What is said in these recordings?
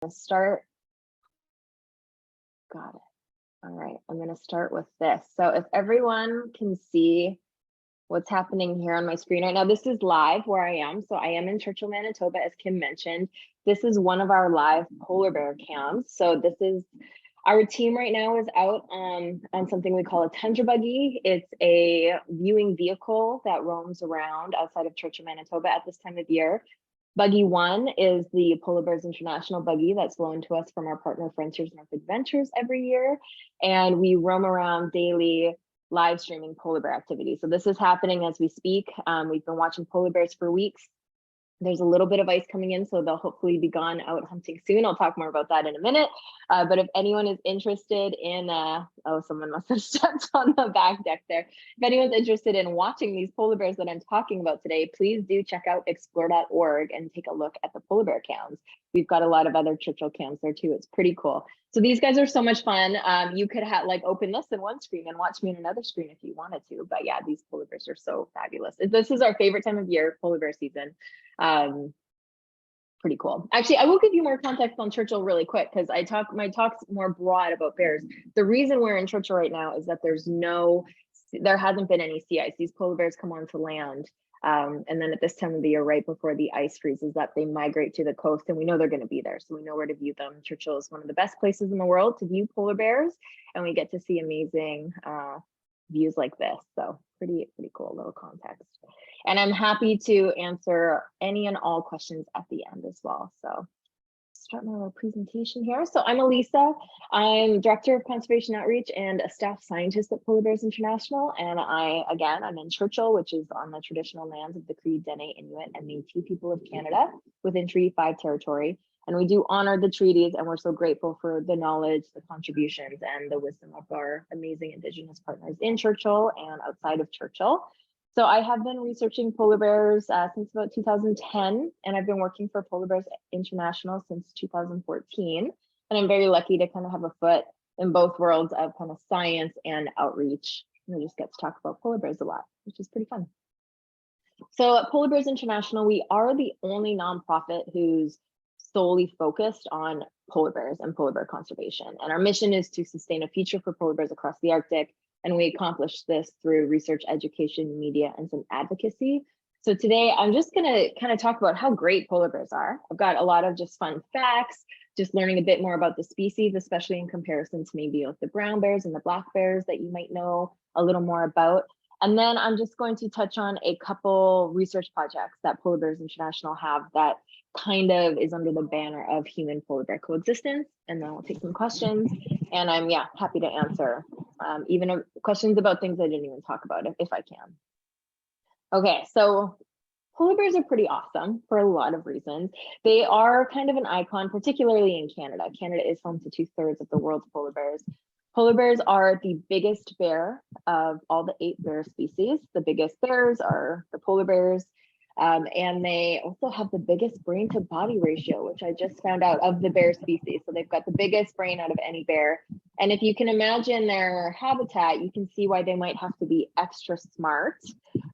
Start. Got it. All right, I'm going to start with this. So if everyone can see what's happening here on my screen right now, this is live where I am. So I am in Churchill, Manitoba, as Kim mentioned. This is one of our live polar bear cams. So this is our team right now is out on something we call a Tundra Buggy. It's a viewing vehicle that roams around outside of Churchill, Manitoba at this time of year. Buggy 1 is the Polar Bears International buggy that's loaned to us from our partner Frontiers North Adventures every year. And we roam around daily live streaming polar bear activities. So this is happening as we speak. We've been watching polar bears for weeks. There's a little bit of ice coming in, so they'll hopefully be gone out hunting soon. I'll talk more about that in a minute. But if anyone is interested in, oh, someone must have stepped on the back deck there. If anyone's interested in watching these polar bears that I'm talking about today, please do check out explore.org and take a look at the polar bear cams. We've got a lot of other Churchill cams there too. It's pretty cool. So these guys are so much fun. You could have open this in one screen and watch me in another screen if you wanted to. But yeah, these polar bears are so fabulous. This is our favorite time of year, polar bear season. Pretty cool. Actually, I will give you more context on Churchill really quick because my talk's more broad about bears. The reason we're in Churchill right now is that there hasn't been any sea ice. These polar bears come onto land. And then at this time of the year, right before the ice freezes up, they migrate to the coast, and we know they're going to be there. So we know where to view them. Churchill is one of the best places in the world to view polar bears, and we get to see amazing views like this. So pretty cool little context. And I'm happy to answer any and all questions at the end as well. So start my little presentation here. So I'm Alysa. I'm Director of Conservation Outreach and a staff scientist at Polar Bears International. And I'm in Churchill, which is on the traditional lands of the Cree, Dene, Inuit, and Métis people of Canada within Treaty 5 territory. And we do honor the treaties, and we're so grateful for the knowledge, the contributions, and the wisdom of our amazing Indigenous partners in Churchill and outside of Churchill. So I have been researching polar bears since about 2010, and I've been working for Polar Bears International since 2014. And I'm very lucky to kind of have a foot in both worlds of kind of science and outreach. And I just get to talk about polar bears a lot, which is pretty fun. So at Polar Bears International, we are the only nonprofit who's solely focused on polar bears and polar bear conservation. And our mission is to sustain a future for polar bears across the Arctic. And we accomplish this through research, education, media, and some advocacy. So today I'm just gonna kind of talk about how great polar bears are. I've got a lot of just fun facts, just learning a bit more about the species, especially in comparison to maybe with the brown bears and the black bears that you might know a little more about. And then I'm just going to touch on a couple research projects that Polar Bears International have that kind of is under the banner of human polar bear coexistence. And then we'll take some questions. And I'm happy to answer even questions about things I didn't even talk about if I can. Okay, so polar bears are pretty awesome for a lot of reasons. They are kind of an icon, particularly in Canada. Canada is home to 2/3 of the world's polar bears. Polar bears are the biggest bear of all the 8 bear species. The biggest bears are the polar bears. And they also have the biggest brain to body ratio, which I just found out of the bear species. So they've got the biggest brain out of any bear. And if you can imagine their habitat, you can see why they might have to be extra smart.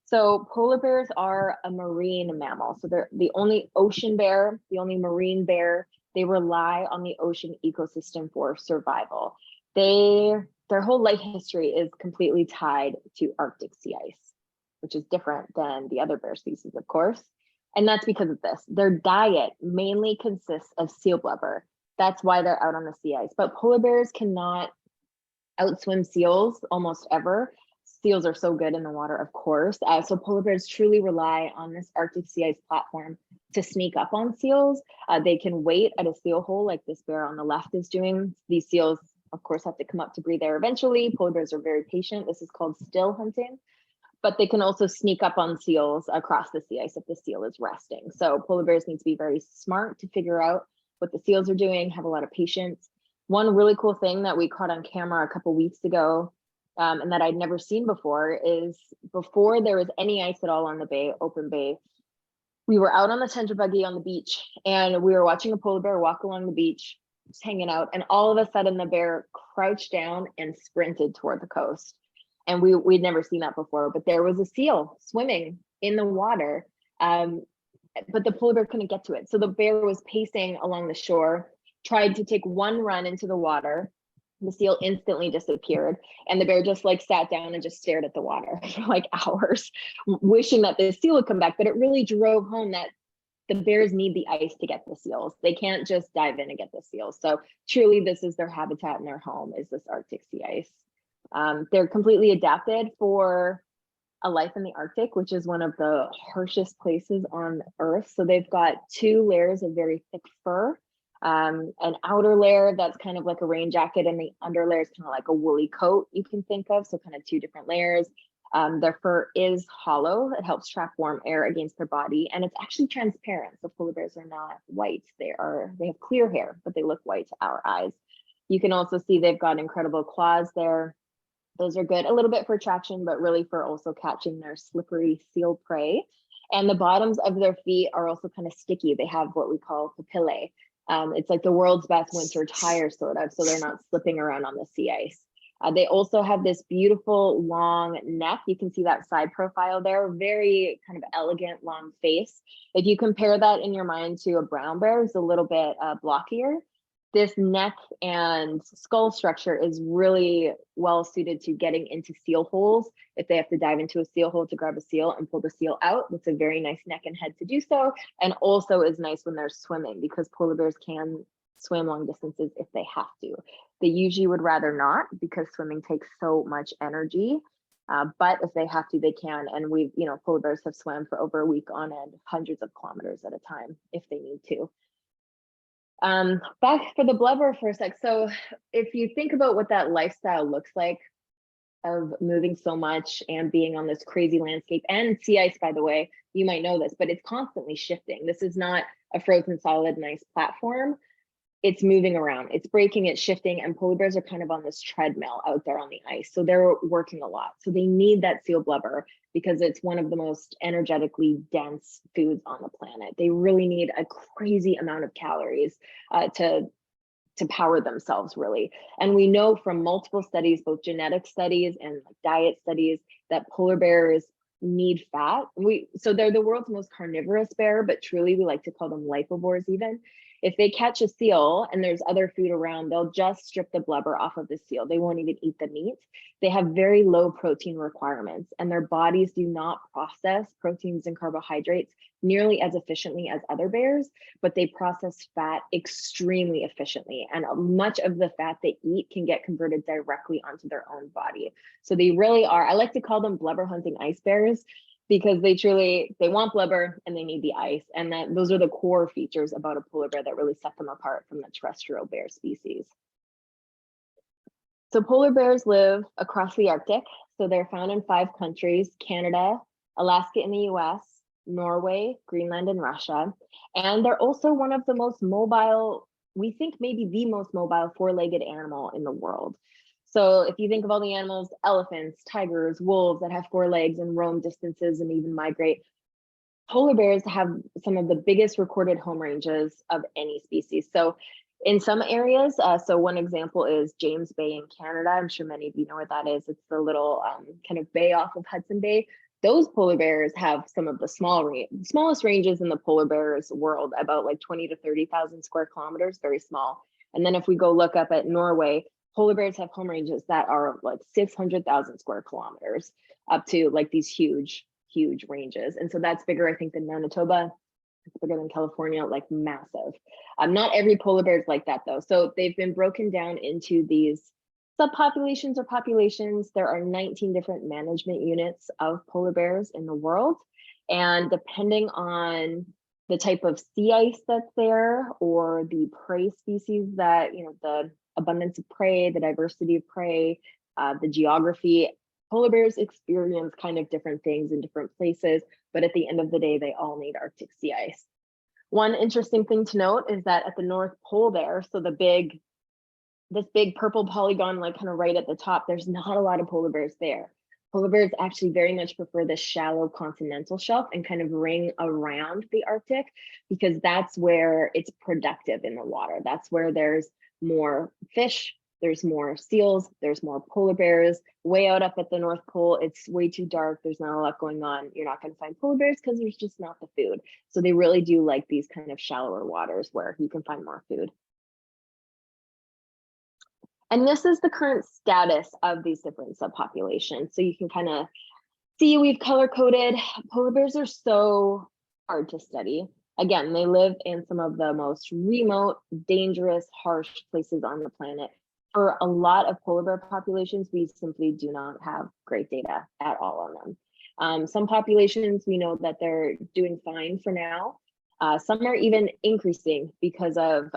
So polar bears are a marine mammal. So they're the only ocean bear, the only marine bear. They rely on the ocean ecosystem for survival. Their whole life history is completely tied to Arctic sea ice, which is different than the other bear species, of course. And that's because of this. Their diet mainly consists of seal blubber. That's why they're out on the sea ice. But polar bears cannot outswim seals almost ever. Seals are so good in the water, of course. So polar bears truly rely on this Arctic sea ice platform to sneak up on seals. They can wait at a seal hole like this bear on the left is doing. These seals, of course, have to come up to breathe air eventually. Polar bears are very patient. This is called still hunting. But they can also sneak up on seals across the sea ice if the seal is resting. So polar bears need to be very smart to figure out what the seals are doing, have a lot of patience. One really cool thing that we caught on camera a couple weeks ago and that I'd never seen before is before there was any ice at all on the bay, open bay, we were out on the Tundra Buggy on the beach and we were watching a polar bear walk along the beach, just hanging out. And all of a sudden the bear crouched down and sprinted toward the coast. And we'd never seen that before, but there was a seal swimming in the water, but the polar bear couldn't get to it. So the bear was pacing along the shore tried to take one run into the water. The seal instantly disappeared, and the bear just like sat down and just stared at the water for like hours, wishing that the seal would come back. But it really drove home that the bears need the ice to get the seals. They can't just dive in and get the seals. So truly, this is their habitat and their home, is this Arctic sea ice. They're completely adapted for a life in the Arctic, which is one of the harshest places on Earth. So they've got two layers of very thick fur, an outer layer that's kind of like a rain jacket, and the under layer is kind of like a woolly coat you can think of. So kind of two different layers. Their fur is hollow. It helps trap warm air against their body, and it's actually transparent. So polar bears are not white. They have clear hair, but they look white to our eyes. You can also see they've got incredible claws there. Those are good a little bit for traction, but really for also catching their slippery seal prey. And the bottoms of their feet are also kind of sticky. They have what we call papillae. It's like the world's best winter tire, sort of, so they're not slipping around on the sea ice. They also have this beautiful long neck. You can see that side profile there, very kind of elegant long face. If you compare that in your mind to a brown bear, it's a little bit blockier. This neck and skull structure is really well suited to getting into seal holes. If they have to dive into a seal hole to grab a seal and pull the seal out, it's a very nice neck and head to do so. And also is nice when they're swimming, because polar bears can swim long distances if they have to. They usually would rather not, because swimming takes so much energy. But if they have to, they can. And polar bears have swam for over a week on end, hundreds of kilometers at a time if they need to. Back for the blubber for a sec. So if you think about what that lifestyle looks like of moving so much and being on this crazy landscape, and sea ice, by the way, you might know this, but it's constantly shifting. This is not a frozen solid, nice platform. It's moving around, it's breaking, it's shifting, and polar bears are kind of on this treadmill out there on the ice. So they're working a lot. So they need that seal blubber because it's one of the most energetically dense foods on the planet. They really need a crazy amount of calories to power themselves, really. And we know from multiple studies, both genetic studies and diet studies, that polar bears need fat. So they're the world's most carnivorous bear, but truly we like to call them lipivores even. If they catch a seal and there's other food around, they'll just strip the blubber off of the seal. They won't even eat the meat. They have very low protein requirements, and their bodies do not process proteins and carbohydrates nearly as efficiently as other bears, but they process fat extremely efficiently. And much of the fat they eat can get converted directly onto their own body. So they really are, I like to call them blubber hunting ice bears, because they want blubber and they need the ice. And those are the core features about a polar bear that really set them apart from the terrestrial bear species. So polar bears live across the Arctic. So they're found in 5 countries: Canada, Alaska in the US, Norway, Greenland, and Russia. And they're also one of the most mobile, we think maybe the most mobile 4-legged animal in the world. So if you think of all the animals, elephants, tigers, wolves that have 4 legs and roam distances and even migrate, polar bears have some of the biggest recorded home ranges of any species. So in some areas, so one example is James Bay in Canada. I'm sure many of you know where that is. It's the little kind of bay off of Hudson Bay. Those polar bears have some of the smallest ranges in the polar bears world, about like 20 to 30,000 square kilometers, very small. And then if we go look up at Norway, polar bears have home ranges that are like 600,000 square kilometers, up to like these huge, huge ranges. And so that's bigger, I think, than Manitoba. It's bigger than California, like massive. Not every polar bear is like that though. So they've been broken down into these subpopulations or populations. There are 19 different management units of polar bears in the world. And depending on the type of sea ice that's there, or the prey species that, the abundance of prey, the diversity of prey, the geography, polar bears experience kind of different things in different places, but at the end of the day, they all need Arctic sea ice. One interesting thing to note is that at the North Pole there, so this big purple polygon, like kind of right at the top, there's not a lot of polar bears there. Polar bears actually very much prefer the shallow continental shelf and kind of ring around the Arctic, because that's where it's productive in the water. That's where there's more fish, there's more seals, there's more polar bears. Way out up at the North Pole, it's way too dark, there's not a lot going on. You're not going to find polar bears because there's just not the food. So they really do like these kind of shallower waters where you can find more food. And this is the current status of these different subpopulations. So you can kind of see we've color coded. Polar bears are so hard to study. Again, they live in some of the most remote, dangerous, harsh places on the planet. For a lot of polar bear populations, we simply do not have great data at all on them. Some populations, we know that they're doing fine for now. Some are even increasing because of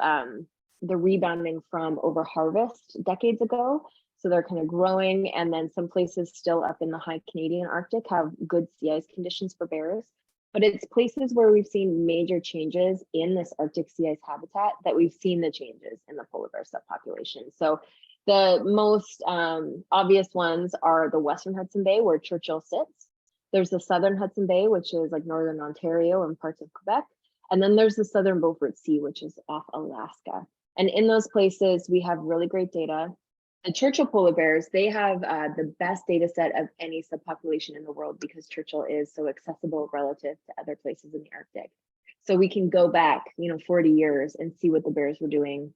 the rebounding from over harvest decades ago. So they're kind of growing, and then some places still up in the high Canadian Arctic have good sea ice conditions for bears. But it's places where we've seen major changes in this Arctic sea ice habitat that we've seen the changes in the polar bear subpopulation. So the most obvious ones are the Western Hudson Bay, where Churchill sits. There's the Southern Hudson Bay, which is like Northern Ontario and parts of Quebec. And then there's the Southern Beaufort Sea, which is off Alaska. And in those places, we have really great data. The Churchill polar bears, they have the best data set of any subpopulation in the world because Churchill is so accessible relative to other places in the Arctic. So we can go back, 40 years and see what the bears were doing.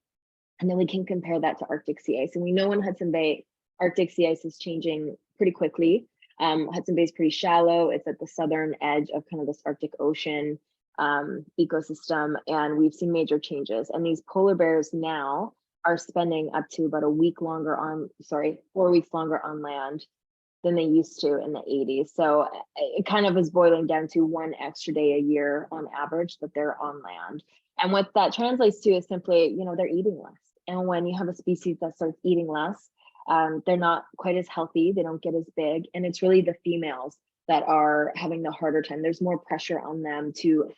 And then we can compare that to Arctic sea ice. And we know in Hudson Bay, Arctic sea ice is changing pretty quickly. Hudson Bay is pretty shallow. It's at the southern edge of kind of this Arctic Ocean ecosystem. And we've seen major changes. And these polar bears now are spending up to about 4 weeks longer on land than they used to in the 80s. So it kind of is boiling down to 1 extra day a year on average that they're on land. And what that translates to is simply, they're eating less. And when you have a species that starts eating less, they're not quite as healthy, they don't get as big. And it's really the females that are having the harder time. There's more pressure on them to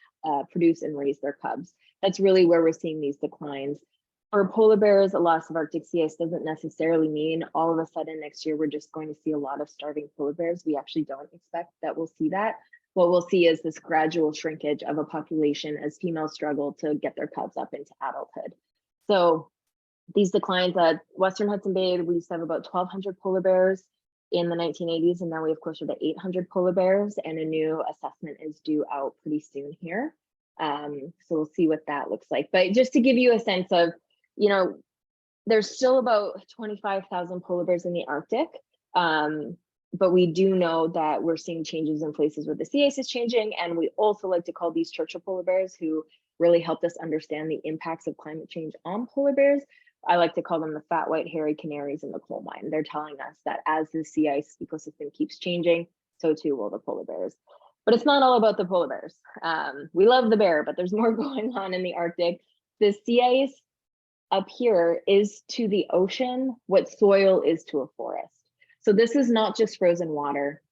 produce and raise their cubs. That's really where we're seeing these declines. For polar bears, a loss of Arctic sea ice doesn't necessarily mean all of a sudden next year we're just going to see a lot of starving polar bears. We actually don't expect that we'll see that. What we'll see is this gradual shrinkage of a population as females struggle to get their cubs up into adulthood. So these declines at Western Hudson Bay, we used to have about 1,200 polar bears in the 1980s, and now we have closer to 800 polar bears, and a new assessment is due out pretty soon here. So we'll see what that looks like. But just to give you a sense of, there's still about 25,000 polar bears in the Arctic, but we do know that we're seeing changes in places where the sea ice is changing, and we also like to call these Churchill polar bears, who really helped us understand the impacts of climate change on polar bears. I like to call them the fat, white, hairy canaries in the coal mine. They're telling us that as the sea ice ecosystem keeps changing, so too will the polar bears. But it's not all about the polar bears. We love the bear, but there's more going on in the Arctic. The sea ice up here is to the ocean what soil is to a forest. So this is not just frozen water.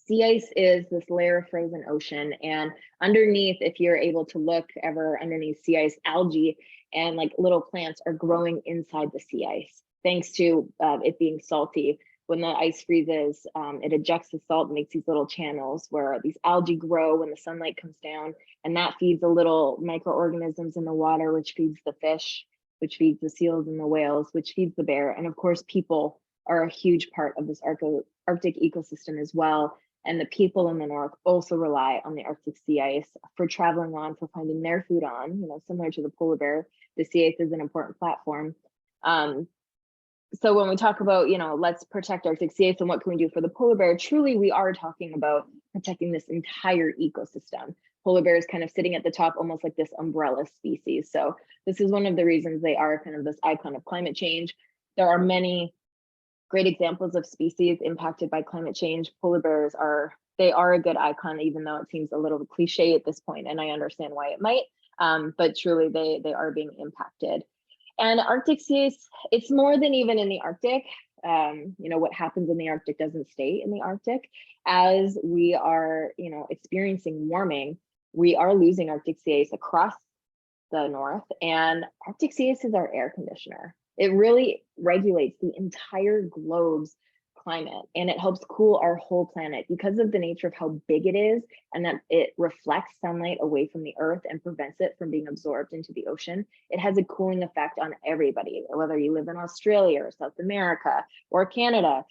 Sea ice is this layer of frozen ocean, and underneath, if you're able to look ever underneath sea ice, algae and like little plants are growing inside the sea ice, thanks to it being salty. When the ice freezes, it ejects the salt and makes these little channels where these algae grow when the sunlight comes down, and that feeds the little microorganisms in the water, which feeds the fish, which feeds the seals and the whales, which feeds the bear. And of course, people are a huge part of this Arctic ecosystem as well. And the people in the north also rely on the Arctic sea ice for traveling on, for finding their food on, similar to the polar bear. The sea ice is an important platform. So when we talk about, let's protect Arctic sea ice and what can we do for the polar bear, truly we are talking about protecting this entire ecosystem. Polar bears kind of sitting at the top, almost like this umbrella species. So this is one of the reasons they are kind of this icon of climate change. There are many great examples of species impacted by climate change. Polar bears are a good icon, even though it seems a little cliche at this point, and I understand why it might, but truly they are being impacted. And Arctic sea ice, it's more than even in the Arctic. What happens in the Arctic doesn't stay in the Arctic. As we are, experiencing warming, we are losing Arctic sea ice across the north, and Arctic sea ice is our air conditioner. It really regulates the entire globe's climate, and it helps cool our whole planet because of the nature of how big it is, and that it reflects sunlight away from the earth and prevents it from being absorbed into the ocean. It has a cooling effect on everybody, whether you live in Australia or South America or Canada.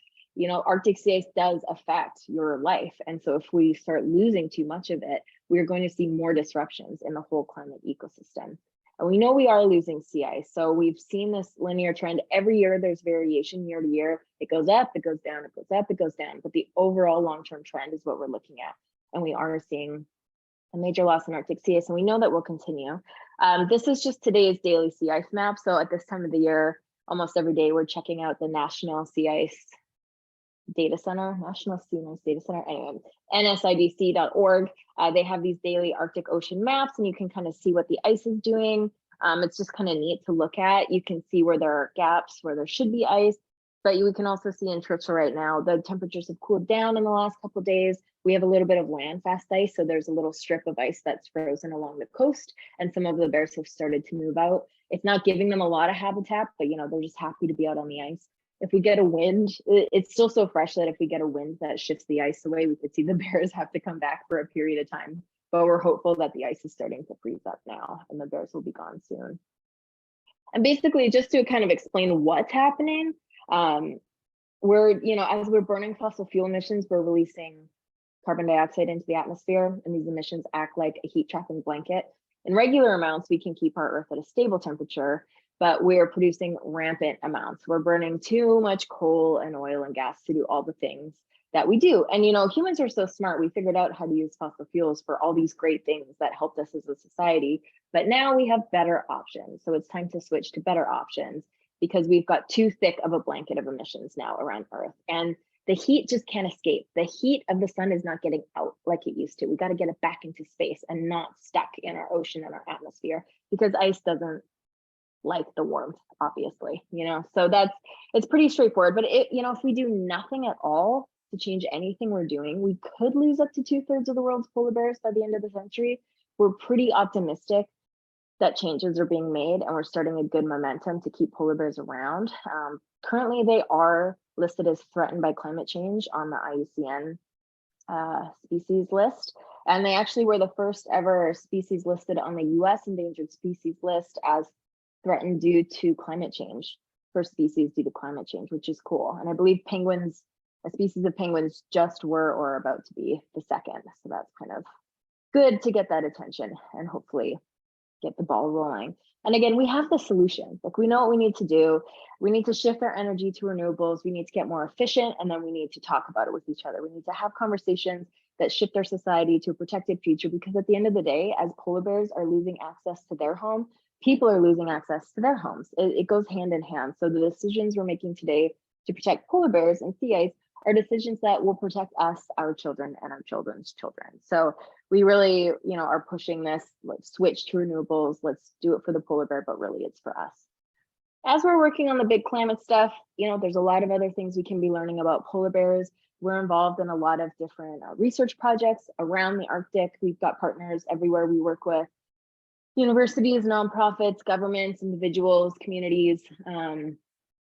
Arctic sea ice does affect your life. And so if we start losing too much of it, we're going to see more disruptions in the whole climate ecosystem. And we know we are losing sea ice. So we've seen this linear trend. Every year there's variation year to year. It goes up, it goes down, it goes up, it goes down. But the overall long-term trend is what we're looking at. And we are seeing a major loss in Arctic sea ice, and we know that will continue. This is just today's daily sea ice map. So at this time of the year, almost every day, we're checking out the National Sea Ice Data Center, National Sea Ice Data Center, anyway, nsidc.org. They have these daily Arctic Ocean maps, and you can kind of see what the ice is doing. It's just kind of neat to look at. You can see where there are gaps, where there should be ice, but we can also see in Churchill right now, the temperatures have cooled down in the last couple of days. We have a little bit of land fast ice, so there's a little strip of ice that's frozen along the coast, and some of the bears have started to move out. It's not giving them a lot of habitat, but they're just happy to be out on the ice. If we get a wind, it's still so fresh that if we get a wind that shifts the ice away, we could see the bears have to come back for a period of time. But we're hopeful that the ice is starting to freeze up now and the bears will be gone soon. And basically, just to kind of explain what's happening, we're, as we're burning fossil fuel emissions, we're releasing carbon dioxide into the atmosphere, and these emissions act like a heat trapping blanket. In regular amounts, we can keep our Earth at a stable temperature, but we're producing rampant amounts. We're burning too much coal and oil and gas to do all the things that we do. And humans are so smart. We figured out how to use fossil fuels for all these great things that helped us as a society, but now we have better options. So it's time to switch to better options, because we've got too thick of a blanket of emissions now around Earth. And the heat just can't escape. The heat of the sun is not getting out like it used to. We got to get it back into space and not stuck in our ocean and our atmosphere, because ice doesn't like the warmth, obviously, so it's pretty straightforward. But if we do nothing at all to change anything we're doing, we could lose up to 2/3 of the world's polar bears by the end of the century. We're pretty optimistic that changes are being made, and we're starting a good momentum to keep polar bears around. Currently, they are listed as threatened by climate change on the IUCN species list. And they actually were the first ever species listed on the US endangered species list as threatened due to climate change, for species due to climate change, which is cool. And I believe penguins, a species of penguins, just were or are about to be the second. So that's kind of good to get that attention and hopefully get the ball rolling. And again, we have the solution. Like, we know what we need to do. We need to shift our energy to renewables. We need to get more efficient, and then we need to talk about it with each other. We need to have conversations that shift our society to a protected future, because at the end of the day, as polar bears are losing access to their home, people are losing access to their homes. It goes hand in hand. So the decisions we're making today to protect polar bears and sea ice are decisions that will protect us, our children, and our children's children. So we really, are pushing this. Let's switch to renewables. Let's do it for the polar bear, but really it's for us. As we're working on the big climate stuff, there's a lot of other things we can be learning about polar bears. We're involved in a lot of different research projects around the Arctic. We've got partners everywhere we work with: universities, nonprofits, governments, individuals, communities.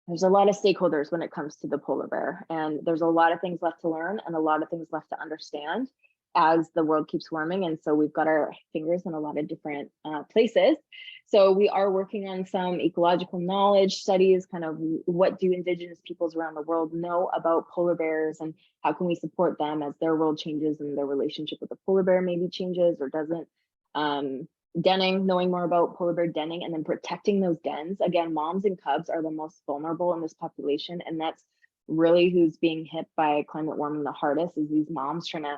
There's a lot of stakeholders when it comes to the polar bear, and there's a lot of things left to learn and a lot of things left to understand as the world keeps warming. And so we've got our fingers in a lot of different places. So we are working on some ecological knowledge studies, kind of what do Indigenous peoples around the world know about polar bears, and how can we support them as their world changes and their relationship with the polar bear maybe changes or doesn't. Denning, knowing more about polar bear denning, and then protecting those dens. Again, moms and cubs are the most vulnerable in this population, and that's really who's being hit by climate warming the hardest, is these moms trying to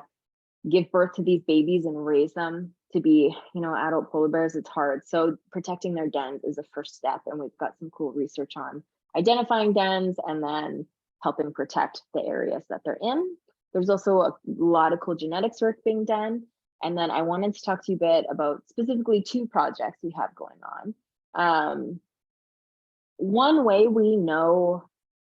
give birth to these babies and raise them to be, adult polar bears. It's hard. So protecting their dens is a first step, and we've got some cool research on identifying dens and then helping protect the areas that they're in. There's also a lot of cool genetics work being done. And then I wanted to talk to you a bit about specifically 2 projects we have going on. One way we know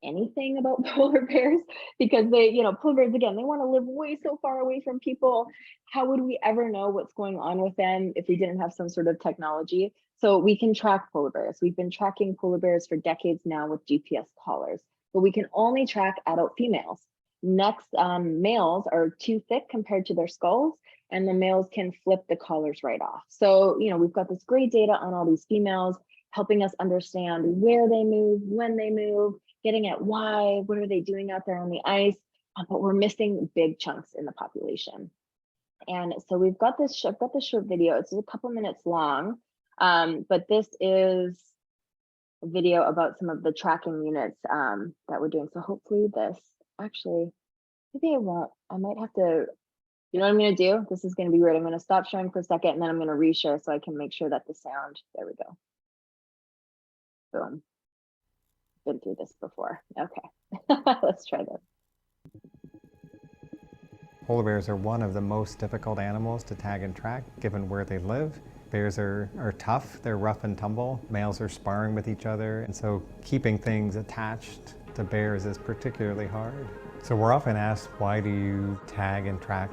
anything about polar bears, because they, polar bears, again, they want to live way so far away from people. How would we ever know what's going on with them if we didn't have some sort of technology? So we can track polar bears. We've been tracking polar bears for decades now with GPS collars, but we can only track adult females. Next, males are too thick compared to their skulls, and the males can flip the collars right off. So, we've got this great data on all these females, helping us understand where they move, when they move, getting at why, what are they doing out there on the ice, but we're missing big chunks in the population. And so I've got this short video. It's a couple minutes long. But this is a video about some of the tracking units that we're doing. So hopefully this, actually, maybe I won't, I might have to, you know what I'm gonna do? This is gonna be weird. I'm gonna stop sharing for a second and then I'm gonna reshare so I can make sure that the sound, there we go. Boom. Been through this before. Okay, let's try this. Polar bears are one of the most difficult animals to tag and track, given where they live. Bears are tough, they're rough and tumble. Males are sparring with each other, and so keeping things attached to bears is particularly hard. So we're often asked, why do you tag and track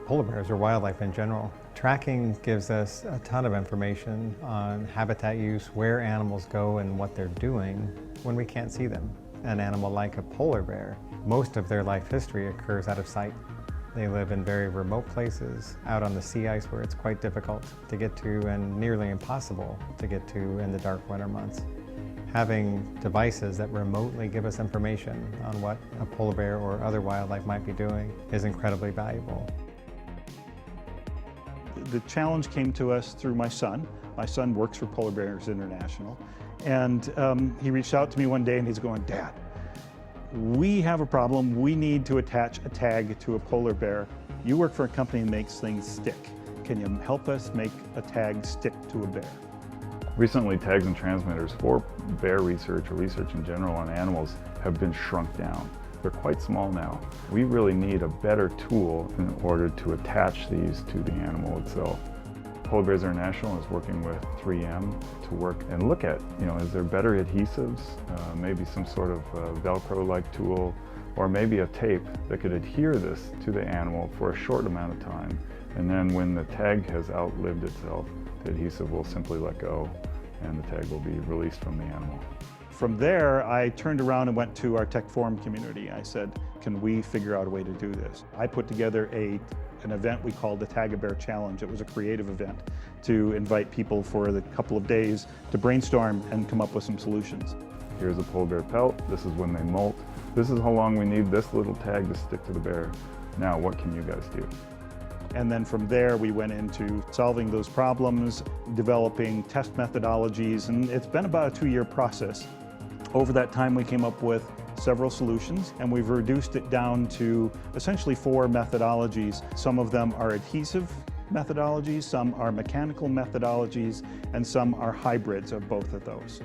polar bears or wildlife in general? Tracking gives us a ton of information on habitat use, where animals go and what they're doing when we can't see them. An animal like a polar bear, most of their life history occurs out of sight. They live in very remote places, out on the sea ice where it's quite difficult to get to and nearly impossible to get to in the dark winter months. Having devices that remotely give us information on what a polar bear or other wildlife might be doing is incredibly valuable. The challenge came to us through my son. My son works for Polar Bears International, and he reached out to me one day and he's going, "Dad, we have a problem. We need to attach a tag to a polar bear. You work for a company that makes things stick. Can you help us make a tag stick to a bear?" Recently, tags and transmitters for bear research or research in general on animals have been shrunk down. They're quite small now. We really need a better tool in order to attach these to the animal itself. Polar Bears International is working with 3M to work and look at, is there better adhesives, maybe some sort of Velcro-like tool, or maybe a tape that could adhere this to the animal for a short amount of time. And then when the tag has outlived itself, the adhesive will simply let go and the tag will be released from the animal. From there, I turned around and went to our tech forum community. I said, can we figure out a way to do this? I put together an event we called the Tag a Bear Challenge. It was a creative event to invite people for the couple of days to brainstorm and come up with some solutions. Here's a polar bear pelt. This is when they molt. This is how long we need this little tag to stick to the bear. Now, what can you guys do? And then from there, we went into solving those problems, developing test methodologies, and it's been about a 2-year process. Over that time, we came up with several solutions, and we've reduced it down to essentially 4 methodologies. Some of them are adhesive methodologies, some are mechanical methodologies, and some are hybrids of both of those.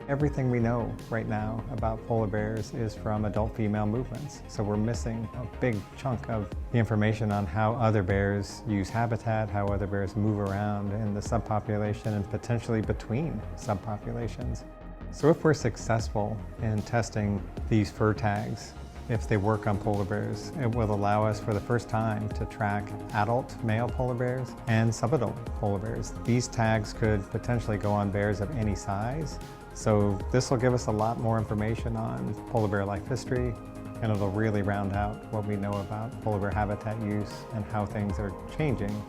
Everything we know right now about polar bears is from adult female movements. So we're missing a big chunk of the information on how other bears use habitat, how other bears move around in the subpopulation and potentially between subpopulations. So if we're successful in testing these fur tags, if they work on polar bears, it will allow us for the first time to track adult male polar bears and subadult polar bears. These tags could potentially go on bears of any size. So this will give us a lot more information on polar bear life history, and it'll really round out what we know about polar bear habitat use and how things are changing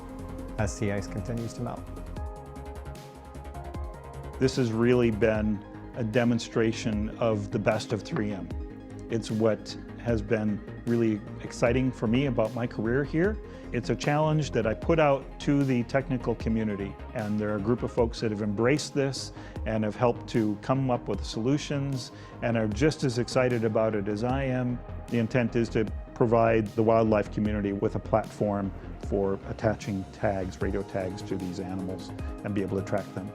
as sea ice continues to melt. This has really been a demonstration of the best of 3M. It's what has been really exciting for me about my career here. It's a challenge that I put out to the technical community, and there are a group of folks that have embraced this and have helped to come up with solutions and are just as excited about it as I am. The intent is to provide the wildlife community with a platform for attaching tags, radio tags to these animals and be able to track them.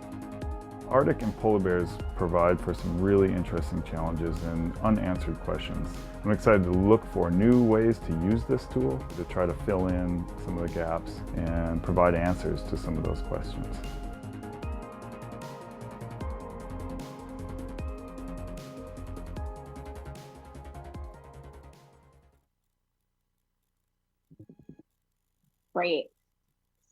Arctic and polar bears provide for some really interesting challenges and unanswered questions. I'm excited to look for new ways to use this tool to try to fill in some of the gaps and provide answers to some of those questions. Great.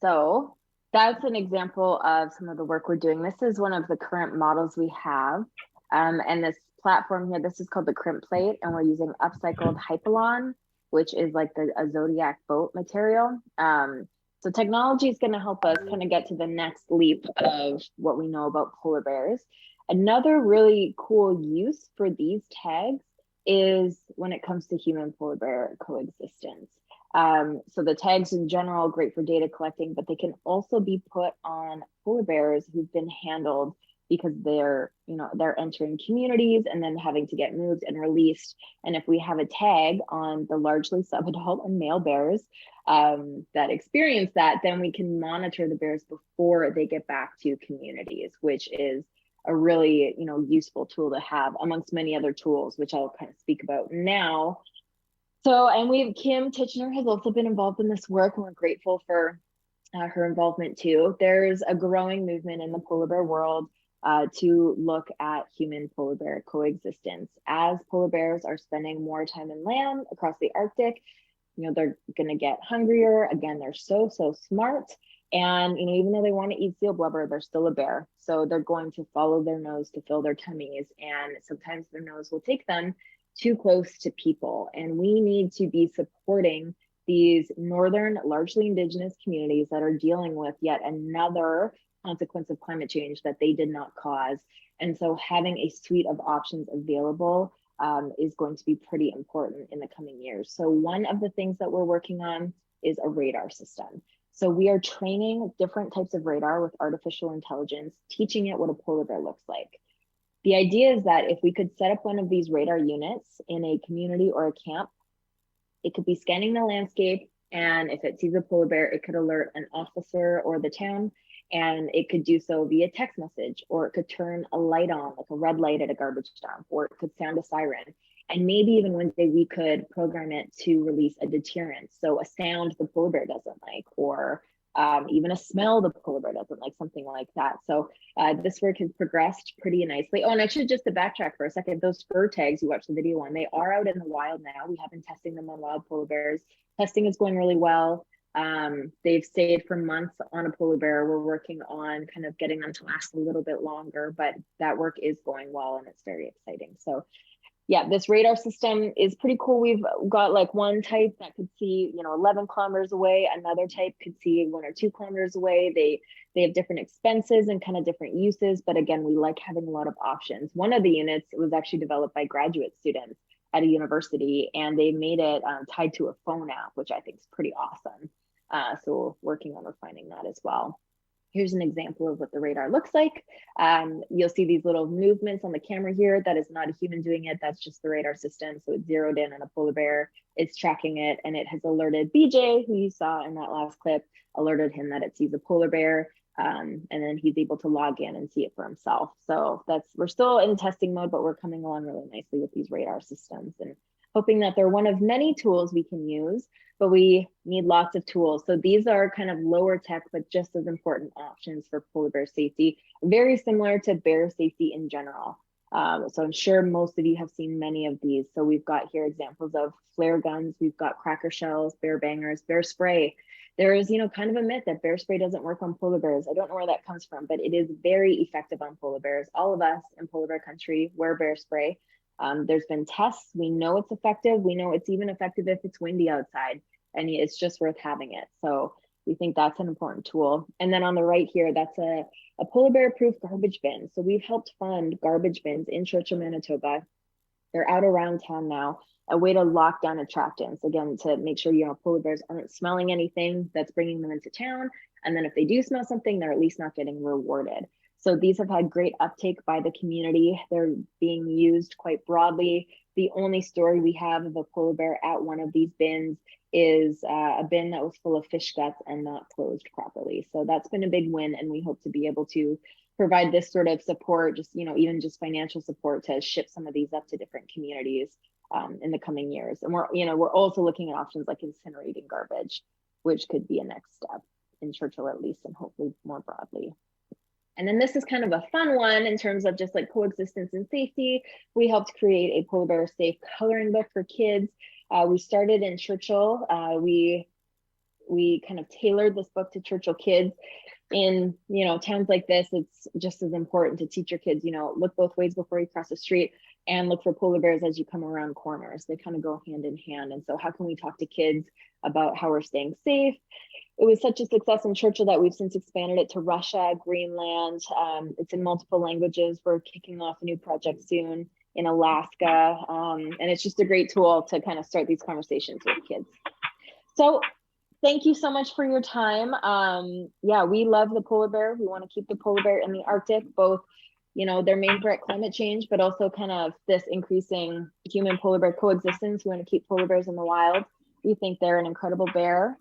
So that's an example of some of the work we're doing. This is one of the current models we have. And this platform here, this is called the crimp plate, and we're using upcycled Hypalon, which is like a Zodiac boat material. So technology is going to help us kind of get to the next leap of what we know about polar bears. Another really cool use for these tags is when it comes to human polar bear coexistence. So the tags in general, great for data collecting, but they can also be put on polar bears who've been handled because they're entering communities and then having to get moved and released. And if we have a tag on the largely subadult and male bears that experience that, then we can monitor the bears before they get back to communities, which is a really useful tool to have amongst many other tools, which I'll kind of speak about now. So, and Kim Titchener has also been involved in this work, and we're grateful for her involvement too. There's a growing movement in the polar bear world to look at human polar bear coexistence. As polar bears are spending more time in land across the Arctic, they're going to get hungrier. Again, they're so smart. And, even though they want to eat seal blubber, they're still a bear. So they're going to follow their nose to fill their tummies. And sometimes their nose will take them too close to people. And we need to be supporting these northern, largely indigenous communities that are dealing with yet another consequence of climate change that they did not cause. And so having a suite of options available is going to be pretty important in the coming years. So one of the things that we're working on is a radar system. So we are training different types of radar with artificial intelligence, teaching it what a polar bear looks like. The idea is that if we could set up one of these radar units in a community or a camp, it could be scanning the landscape, and if it sees a polar bear, it could alert an officer or the town, and it could do so via text message, or it could turn a light on, like a red light at a garbage dump, or it could sound a siren. And maybe even one day we could program it to release a deterrent. So a sound the polar bear doesn't like, or even a smell the polar bear doesn't like, something like that. So this work has progressed pretty nicely. Oh, and I should just to backtrack for a second, those fur tags you watched the video on, they are out in the wild now. We have been testing them on wild polar bears. Testing is going really well. They've stayed for months on a polar bear. We're working on kind of getting them to last a little bit longer, but that work is going well and it's very exciting. So yeah, this radar system is pretty cool. We've got like one type that could see, 11 kilometers away. Another type could see 1 or 2 kilometers away. They have different expenses and kind of different uses. But again, we like having a lot of options. One of the units was actually developed by graduate students at a university, and they made it tied to a phone app, which I think is pretty awesome. So we're working on refining that as well. Here's an example of what the radar looks like. You'll see these little movements on the camera here. That is not a human doing it. That's just the radar system. So it's zeroed in on a polar bear. It's tracking it, and it has alerted BJ, who you saw in that last clip, alerted him that it sees a polar bear. And then he's able to log in and see it for himself. So we're still in testing mode, but we're coming along really nicely with these radar systems and hoping that they're one of many tools we can use, but we need lots of tools. So these are kind of lower tech, but just as important options for polar bear safety, very similar to bear safety in general. So I'm sure most of you have seen many of these. So we've got here examples of flare guns, we've got cracker shells, bear bangers, bear spray. There is, kind of a myth that bear spray doesn't work on polar bears. I don't know where that comes from, but it is very effective on polar bears. All of us in polar bear country wear bear spray. There's been tests. We know it's effective. We know it's even effective if it's windy outside, and it's just worth having it. So we think that's an important tool. And then on the right here, that's a polar bear proof garbage bin. So we've helped fund garbage bins in Churchill, Manitoba. They're out around town now, a way to lock down attractants, again, to make sure, polar bears aren't smelling anything that's bringing them into town. And then if they do smell something, they're at least not getting rewarded. So these have had great uptake by the community. They're being used quite broadly. The only story we have of a polar bear at one of these bins is a bin that was full of fish guts and not closed properly. So that's been a big win, and we hope to be able to provide this sort of support, just even just financial support to ship some of these up to different communities in the coming years. And we're also looking at options like incinerating garbage, which could be a next step in Churchill at least, and hopefully more broadly. And then this is kind of a fun one in terms of just like coexistence and safety. We helped create a polar bear safe coloring book for kids. We started in Churchill. We kind of tailored this book to Churchill kids. In towns like this, it's just as important to teach your kids, look both ways before you cross the street, and look for polar bears as you come around corners. They kind of go hand in hand. And so how can we talk to kids about how we're staying safe? It was such a success in Churchill that we've since expanded it to Russia, Greenland. It's in multiple languages. We're kicking off a new project soon in Alaska. And it's just a great tool to kind of start these conversations with kids. So thank you so much for your time. Yeah, we love the polar bear. We want to keep the polar bear in the Arctic, both, their main threat, climate change, but also kind of this increasing human polar bear coexistence. We want to keep polar bears in the wild. We think they're an incredible bear.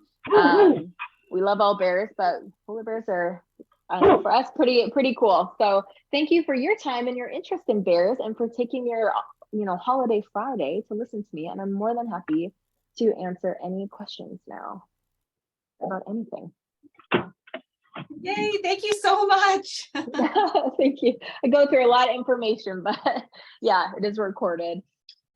We love all bears, but polar bears are, I don't know, for us, pretty cool. So thank you for your time and your interest in bears, and for taking your, holiday Friday to listen to me. And I'm more than happy to answer any questions now about anything. Yay, thank you so much. Thank you. I go through a lot of information, but yeah, it is recorded.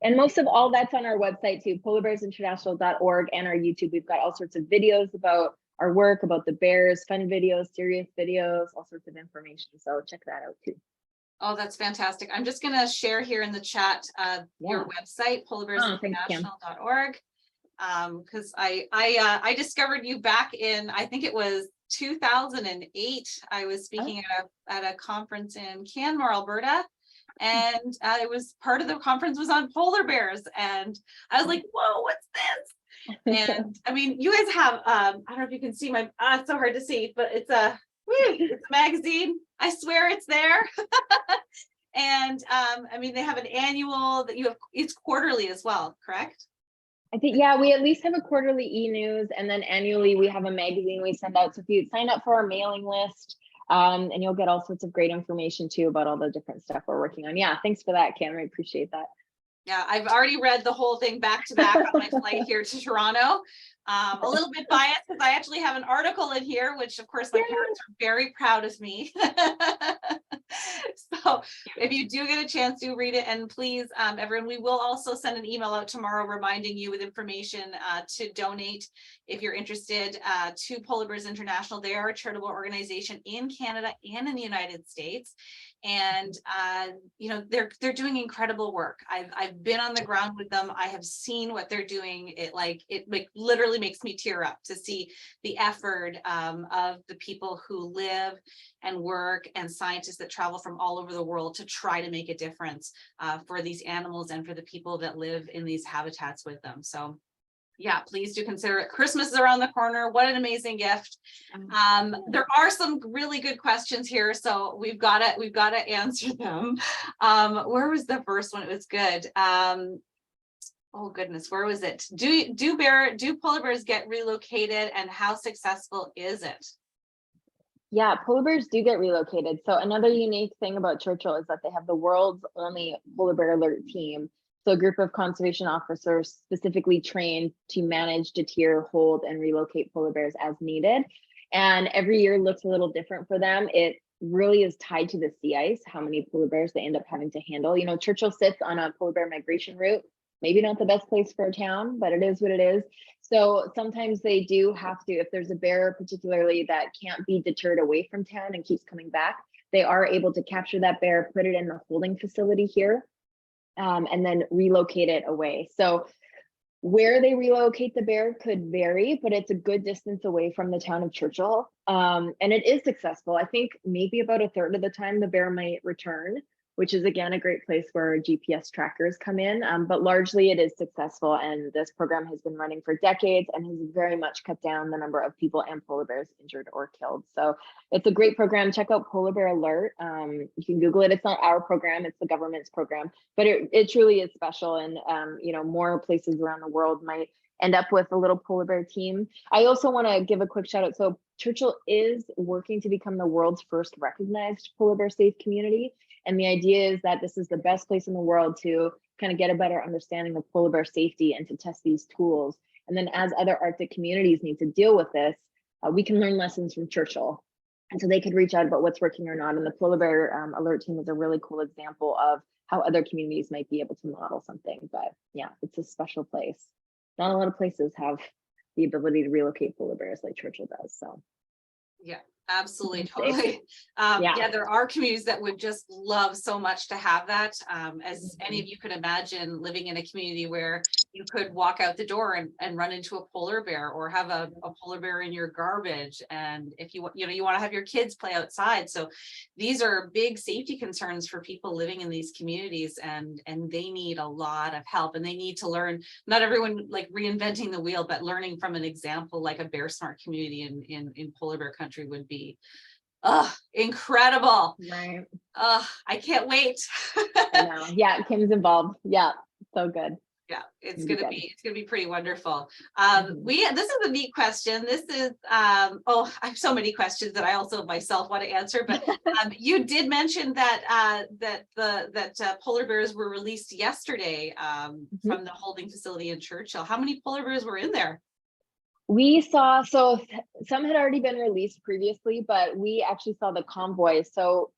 And most of all that's on our website too, polarbearsinternational.org, and our YouTube. We've got all sorts of videos about our work, about the bears, fun videos, serious videos, all sorts of information. So check that out too. Oh, that's fantastic. I'm just going to share here in the chat your website, polarbearsinternational.org. Because I discovered you back in, I think it was 2008. I was speaking at a conference in Canmore, Alberta, and it was part of the conference was on polar bears, and I was like, whoa, what's this? And I mean, you guys have I don't know if you can see my it's so hard to see, but it's a magazine. I swear it's there. And I mean, they have an annual that you have, it's quarterly as well, correct? I think, yeah, we at least have a quarterly e-news, and then annually we have a magazine we send out. So if you sign up for our mailing list, and you'll get all sorts of great information too about all the different stuff we're working on. Yeah, thanks for that, Cam. I appreciate that. Yeah, I've already read the whole thing back to back on my flight here to Toronto. A little bit biased because I actually have an article in here, which of course my parents are very proud of me. So if you do get a chance, do read it. And please, everyone, we will also send an email out tomorrow reminding you with information to donate if you're interested to Polar Bears International. They are a charitable organization in Canada and in the United States. And they're doing incredible work. I've been on the ground with them. I have seen what they're doing. It literally makes me tear up to see the effort of the people who live and work, and scientists that travel from all over the world to try to make a difference for these animals and for the people that live in these habitats with them. So yeah, please do consider it. Christmas is around the corner. What an amazing gift. There are some really good questions here, so we've got to answer them. Where was the first one? It was good. Oh goodness, where was it? Do polar bears get relocated, and how successful is it? Yeah, polar bears do get relocated. So another unique thing about Churchill is that they have the world's only polar bear alert team. So a group of conservation officers specifically trained to manage, deter, hold, and relocate polar bears as needed. And every year looks a little different for them. It really is tied to the sea ice, how many polar bears they end up having to handle. Churchill sits on a polar bear migration route. Maybe not the best place for a town, but it is what it is. So sometimes they do have to, if there's a bear particularly that can't be deterred away from town and keeps coming back, they are able to capture that bear, put it in the holding facility here, and then relocate it away. So where they relocate the bear could vary, but it's a good distance away from the town of Churchill. And it is successful. I think maybe about a third of the time the bear might return, which is again a great place where GPS trackers come in, but largely it is successful, and this program has been running for decades and has very much cut down the number of people and polar bears injured or killed. So it's a great program. Check out Polar Bear Alert. You can Google it. It's not our program, it's the government's program, but it truly is special, and more places around the world might end up with a little polar bear team. I also want to give a quick shout out. So Churchill is working to become the world's first recognized polar bear safe community. And the idea is that this is the best place in the world to kind of get a better understanding of polar bear safety and to test these tools. And then as other Arctic communities need to deal with this, we can learn lessons from Churchill. And so they could reach out about what's working or not. And the Polar Bear Alert team is a really cool example of how other communities might be able to model something. But yeah, it's a special place. Not a lot of places have the ability to relocate polar bears like Churchill does. So yeah. Absolutely, totally. Yeah, there are communities that would just love so much to have that. As any of you could imagine, living in a community where you could walk out the door and run into a polar bear, or have a polar bear in your garbage. And if you want to have your kids play outside. So these are big safety concerns for people living in these communities, and they need a lot of help, and they need to learn, not everyone like reinventing the wheel, but learning from an example like a Bear Smart community in polar bear country would be incredible. Right. I can't wait. I know. Yeah, Kim's involved. Yeah, so good. Yeah, it's Really gonna good. be pretty wonderful. Mhm. This is a neat question. This is I have so many questions that I also myself want to answer, but you did mention that polar bears were released yesterday from the holding facility in Churchill. How many polar bears were in there? We saw, so some had already been released previously, but we actually saw the convoy. So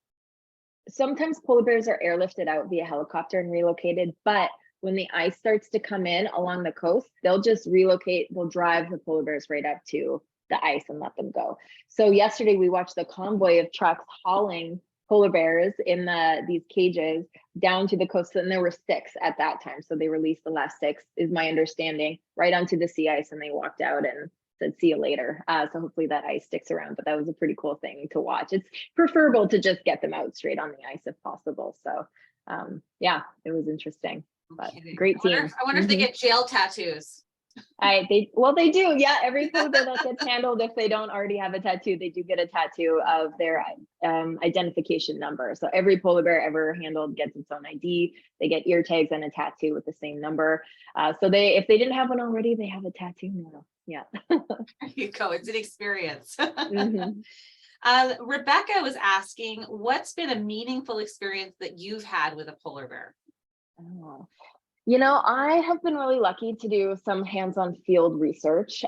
sometimes polar bears are airlifted out via helicopter and relocated, but when the ice starts to come in along the coast, they'll just relocate, they'll drive the polar bears right up to the ice and let them go. So yesterday we watched the convoy of trucks hauling polar bears in these cages down to the coast, and there were 6 at that time. So they released the last 6, is my understanding, right onto the sea ice, and they walked out and said, see you later. So hopefully that ice sticks around, but that was a pretty cool thing to watch. It's preferable to just get them out straight on the ice if possible. So yeah, it was interesting, but great team. I wonder if they get jail tattoos. They do. Yeah, every polar bear that gets handled, if they don't already have a tattoo, they do get a tattoo of their identification number. So every polar bear ever handled gets its own ID. They get ear tags and a tattoo with the same number. So if they didn't have one already, they have a tattoo now. Yeah. There you go. It's an experience. Mhm. Rebecca was asking, what's been a meaningful experience that you've had with a polar bear? Oh. I have been really lucky to do some hands-on field research,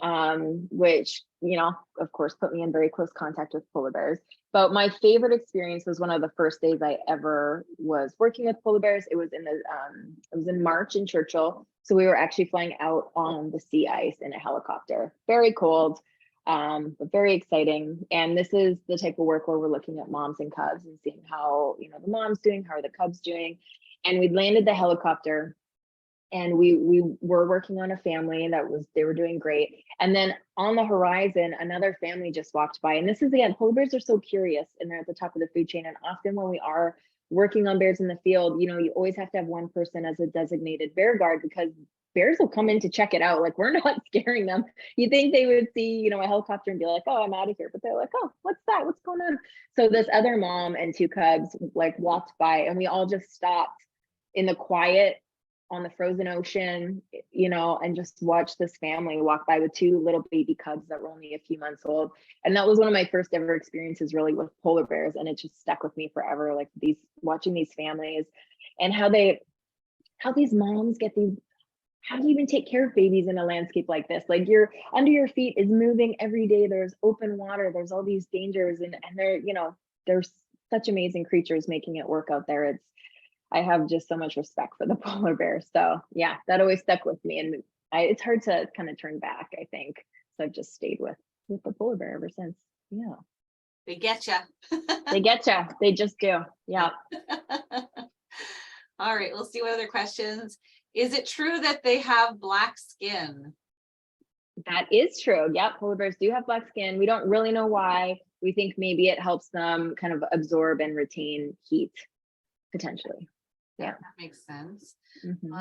which, of course, put me in very close contact with polar bears. But my favorite experience was one of the first days I ever was working with polar bears. It was in March in Churchill. So we were actually flying out on the sea ice in a helicopter. Very cold, but very exciting. And this is the type of work where we're looking at moms and cubs and seeing how, the mom's doing, how are the cubs doing. And we landed the helicopter, and we were working on a family they were doing great. And then on the horizon, another family just walked by. And this is, again, polar bears are so curious, and they're at the top of the food chain. And often when we are working on bears in the field, you always have to have one person as a designated bear guard, because bears will come in to check it out. Like, we're not scaring them. You think they would see, a helicopter and be like, oh, I'm out of here. But they're like, oh, what's that? What's going on? So this other mom and 2 cubs walked by, and we all just stopped in the quiet on the frozen ocean, and just watch this family walk by with 2 little baby cubs that were only a few months old. And that was one of my first ever experiences really with polar bears. And it just stuck with me forever, watching these families and how these moms how do you even take care of babies in a landscape like this? Like, you're under your feet is moving every day. There's open water, there's all these dangers, and they're such amazing creatures making it work out there. I have just so much respect for the polar bear. So yeah, that always stuck with me, and it's hard to kind of turn back, I think. So I've just stayed with the polar bear ever since. Yeah. They get you. They get you. They just do. Yeah. All right, we'll see what other questions. Is it true that they have black skin? That is true. Yeah, polar bears do have black skin. We don't really know why. We think maybe it helps them kind of absorb and retain heat, potentially. Yeah, that makes sense. Mm-hmm.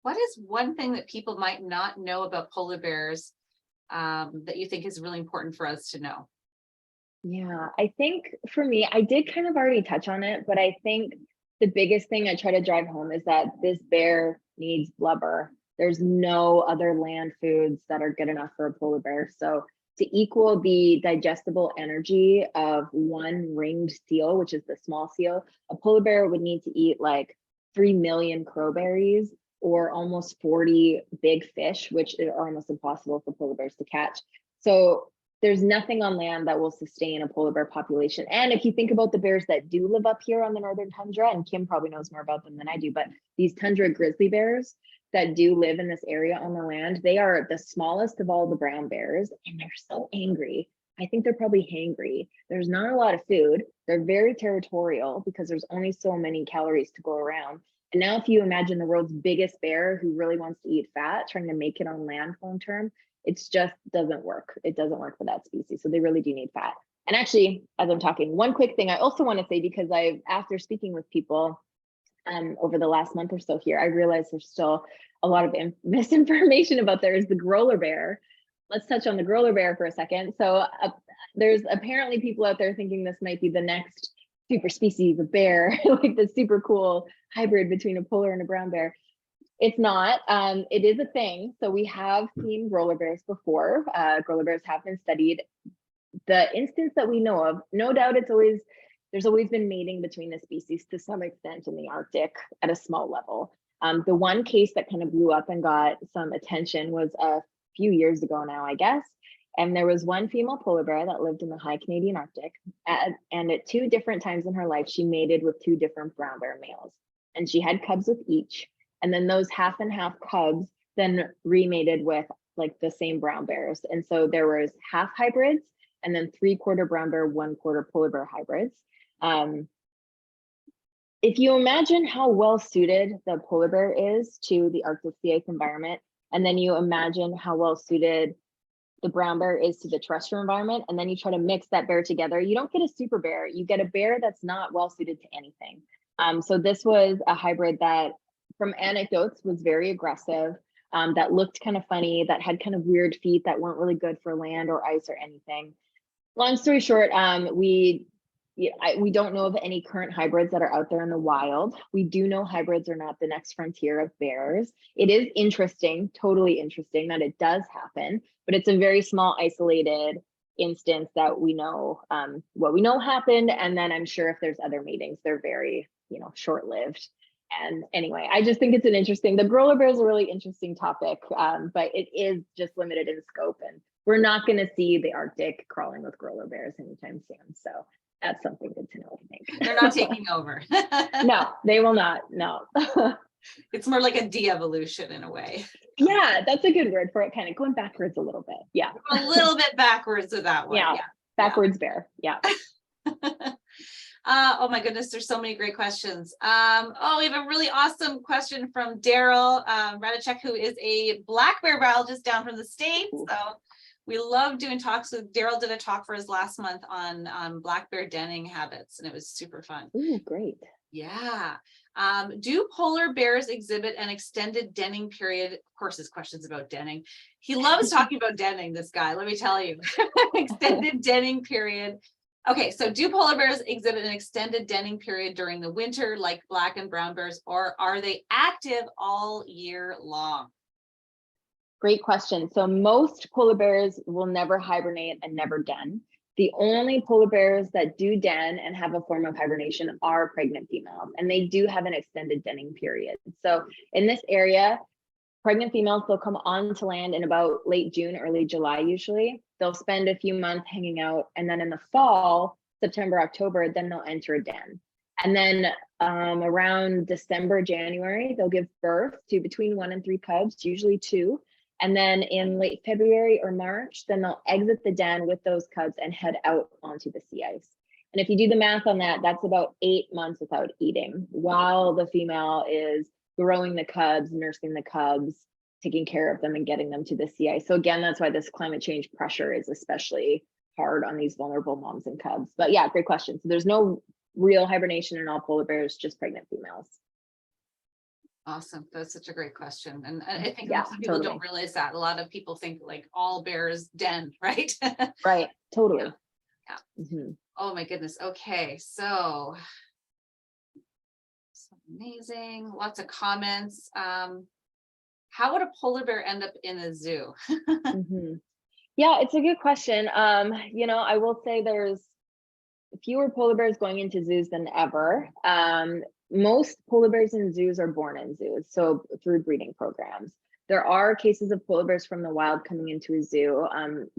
What is one thing that people might not know about polar bears that you think is really important for us to know? Yeah, I think for me, I did kind of already touch on it, but I think the biggest thing I try to drive home is that this bear needs blubber. There's no other land foods that are good enough for a polar bear. So to equal the digestible energy of one ringed seal, which is the small seal, a polar bear would need to eat like 3 million crowberries or almost 40 big fish, which are almost impossible for polar bears to catch. So there's nothing on land that will sustain a polar bear population. And if you think about the bears that do live up here on the northern tundra, and Kim probably knows more about them than I do, but these tundra grizzly bears that do live in this area on the land, they are the smallest of all the brown bears, and they're so angry. I think they're probably hangry. There's not a lot of food. They're very territorial because there's only so many calories to go around. And now if you imagine the world's biggest bear who really wants to eat fat, trying to make it on land long term, it's just doesn't work. It doesn't work for that species. So they really do need fat. And actually, as I'm talking, one quick thing I also want to say, because after speaking with people over the last month or so here, I realized there's still a lot of misinformation about there is the growler bear. Let's touch on the growler bear for a second. So there's apparently people out there thinking this might be the next super species of bear, like the super cool hybrid between a polar and a brown bear. It's not. It is a thing. So we have seen growler bears before. Growler bears have been studied. The instance that we know of, no doubt there's always been mating between the species to some extent in the Arctic at a small level. The one case that kind of blew up and got some attention was a few years ago now, I guess. And there was one female polar bear that lived in the high Canadian Arctic. And at 2 different times in her life, she mated with 2 different brown bear males. And she had cubs with each. And then those half and half cubs then remated with like the same brown bears. And so there was half hybrids and then 3/4 brown bear, 1/4 polar bear hybrids. If you imagine how well suited the polar bear is to the Arctic sea ice environment, and then you imagine how well suited the brown bear is to the terrestrial environment, and then you try to mix that bear together, you don't get a super bear, you get a bear that's not well suited to anything. So this was a hybrid that, from anecdotes, was very aggressive, that looked kind of funny, that had kind of weird feet that weren't really good for land or ice or anything. Long story short, we don't know of any current hybrids that are out there in the wild. We do know hybrids are not the next frontier of bears. It is interesting, totally interesting that it does happen, but it's a very small isolated instance that we know what we know happened. And then I'm sure if there's other meetings, they're very, short-lived. And anyway, I just think it's the growler bear is a really interesting topic, but it is just limited in scope, and we're not going to see the Arctic crawling with growler bears anytime soon. So that's something good to know, I think. They're not taking over. No, they will not. No. It's more like a de-evolution in a way. Yeah, that's a good word for it. Kind of going backwards a little bit. Yeah. A little bit backwards with that one. Yeah. Backwards bear. Yeah. Oh my goodness, there's so many great questions. We have a really awesome question from Daryl Radicek, who is a black bear biologist down from the States. So we love doing talks with Daryl. Did a talk for us last month on black bear denning habits, and it was super fun. Ooh, great. Yeah. Do polar bears exhibit an extended denning period? Of course, his question's about denning. He loves talking about denning, this guy, let me tell you. Extended denning period. Okay, so do polar bears exhibit an extended denning period during the winter like black and brown bears, or are they active all year long? Great question. So most polar bears will never hibernate and never den. The only polar bears that do den and have a form of hibernation are pregnant females, and they do have an extended denning period. So in this area, pregnant females, they'll come onto land in about late June, early July usually. They'll spend a few months hanging out, and then in the fall, September, October, then they'll enter a den. And then around December, January, they'll give birth to between 1 and 3 cubs, usually 2. And then in late February or March, then they'll exit the den with those cubs and head out onto the sea ice. And if you do the math on that, that's about 8 months without eating, while the female is growing the cubs, nursing the cubs, taking care of them and getting them to the sea ice. So again, that's why this climate change pressure is especially hard on these vulnerable moms and cubs. But yeah, great question. So there's no real hibernation in all polar bears, just pregnant females. Awesome. That's such a great question. And I think some people totally don't realize that. A lot of people think like all bears den, right? Right. Totally. Yeah. Mm-hmm. Oh my goodness. Okay. So amazing. Lots of comments. How would a polar bear end up in a zoo? Mm-hmm. Yeah, it's a good question. I will say there's fewer polar bears going into zoos than ever. Most polar bears in zoos are born in zoos, so through breeding programs. There are cases of polar bears from the wild coming into a zoo.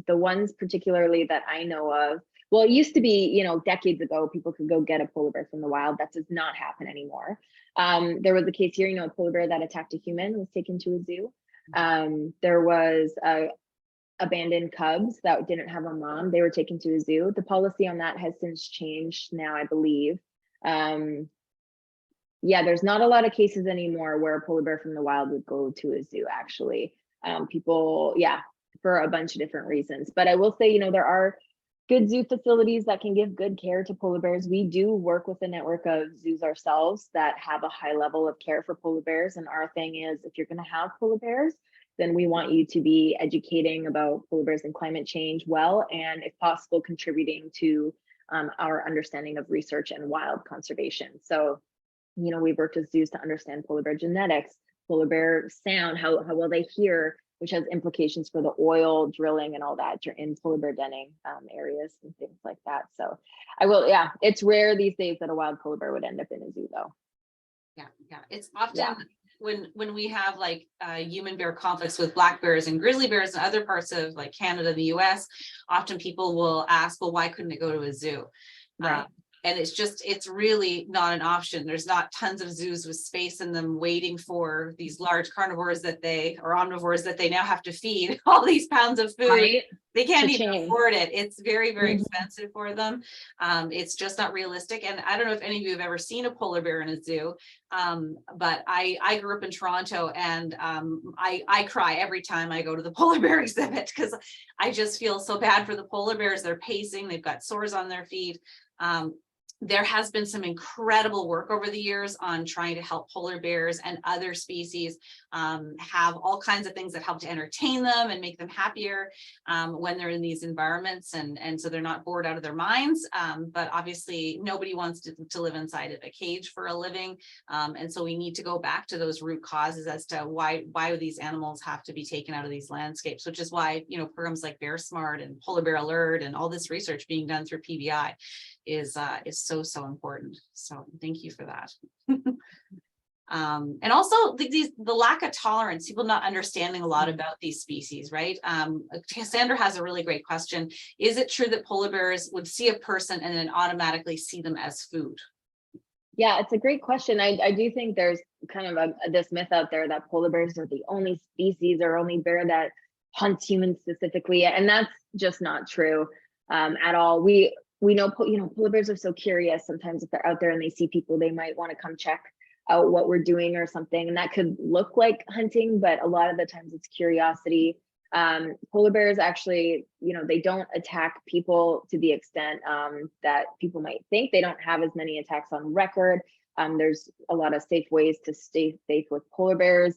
The ones particularly that I know of, well, it used to be, decades ago, people could go get a polar bear from the wild. That does not happen anymore. There was a case here, a polar bear that attacked a human was taken to a zoo. There was abandoned cubs that didn't have a mom. They were taken to a zoo. The policy on that has since changed now, I believe. Yeah, there's not a lot of cases anymore where a polar bear from the wild would go to a zoo, actually. People, yeah, for a bunch of different reasons. But I will say, you know, there are good zoo facilities that can give good care to polar bears. We do work with a network of zoos ourselves that have a high level of care for polar bears. And our thing is, if you're going to have polar bears, then we want you to be educating about polar bears and climate change well, and if possible, contributing to our understanding of research and wild conservation. So, you know, we've worked with zoos to understand polar bear genetics, polar bear sound, how well they hear, which has implications for the oil drilling and all that in polar bear denning areas and things like that. So I will, yeah, it's rare these days that a wild polar bear would end up in a zoo though. Yeah, it's often when we have like human bear conflicts with black bears and grizzly bears and other parts of like Canada, the US, often people will ask, well, why couldn't it go to a zoo? Right. And it's really not an option. There's not tons of zoos with space in them waiting for these large carnivores or omnivores that they now have to feed all these pounds of food. Right. They can't even afford it. It's very, very expensive for them. It's just not realistic. And I don't know if any of you have ever seen a polar bear in a zoo, but I grew up in Toronto, and I cry every time I go to the polar bear exhibit because I just feel so bad for the polar bears. They're pacing, they've got sores on their feet. There has been some incredible work over the years on trying to help polar bears and other species have all kinds of things that help to entertain them and make them happier when they're in these environments, and so they're not bored out of their minds. But obviously nobody wants to live inside of a cage for a living, and so we need to go back to those root causes as to why these animals have to be taken out of these landscapes, which is why, you know, programs like Bear Smart and Polar Bear Alert and all this research being done through PBI is so important. So thank you for that. And also the lack of tolerance, people not understanding a lot about these species, right? Cassandra has a really great question. Is it true that polar bears would see a person and then automatically see them as food? Yeah, it's a great question. I do think there's kind of this myth out there that polar bears are the only species or only bear that hunts humans specifically, and that's just not true at all. We know, you know, polar bears are so curious. Sometimes if they're out there and they see people, they might want to come check out what we're doing or something. And that could look like hunting, but a lot of the times it's curiosity. Polar bears actually, you know, they don't attack people to the extent that people might think. They don't have as many attacks on record. There's a lot of safe ways to stay safe with polar bears.